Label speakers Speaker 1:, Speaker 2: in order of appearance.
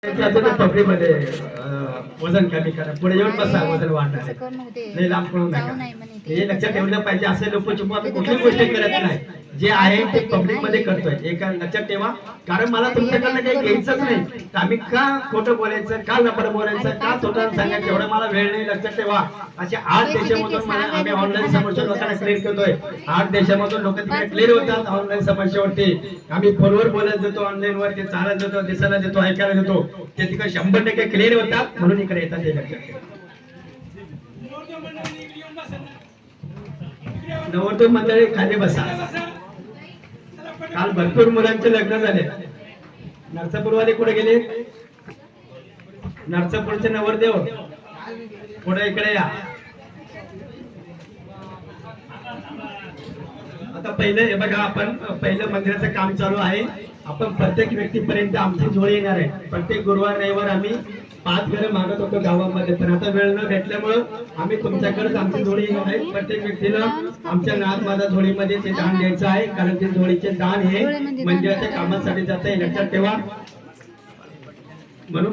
Speaker 1: पकडीमध्ये वजन कमी करा, पुढे येऊन बसा, वजन वाढणार नाही, लांब पळू नका. हे लक्षात ठेवलं पाहिजे. असे लपूछुपू आम्ही कुठलीच गोष्ट करत नाही, जे आहे ते पब्लिक मध्ये करतोय. एक लक्षात ठेवा, कारण मला तुमच्याकडनं काही घ्यायचंच नाही. आम्ही का खोटं बोलायचं, का लपड बोलायचं, का स्वतः सांगायचं, एवढं मला वेळ नाही. लक्षात ठेवा, असे 8 देशामधून आम्ही ऑनलाईन समस्या लोकांना क्लिअर करतोय. 8 देशामधून लोक तिकडे क्लिअर होतात ऑनलाईन समस्येवरती. आम्ही फोनवर बोलत देतो, ऑनलाईन वर ते चालत देतो, दिसायला देतो, ऐकायला देतो, ते तिकडे 100% क्लिअर होतात, म्हणून इकडे येतात. ते लक्षात ठेवा. नवरदेव मंडळी खाली बसा. काल भरपूर मुलांचे लग्न झाले. नरसापूरवाले कुठे गेले? नरसापूरचे नवरदेव पुढे इकडे या. आता पहिले बघा, आपण पहिलं मंदिराचं काम चालू आहे. आपण प्रत्येक व्यक्तीपर्यंत आमची जोडी येणार आहे. प्रत्येक गुरुवार रविवार आम्ही 5 घरं मागत होतो गावामध्ये, पण आता वेळ न भेटल्यामुळं आम्ही तुमच्याकडेच आमची जोडी येणार आहे. प्रत्येक व्यक्तीला आमच्या नाथ माझा जोडीमध्ये ते दान द्यायचं आहे, कारण ते जोडीचे दान हे मंदिराच्या कामासाठी जात आहे. लक्षात ठेवा. म्हणून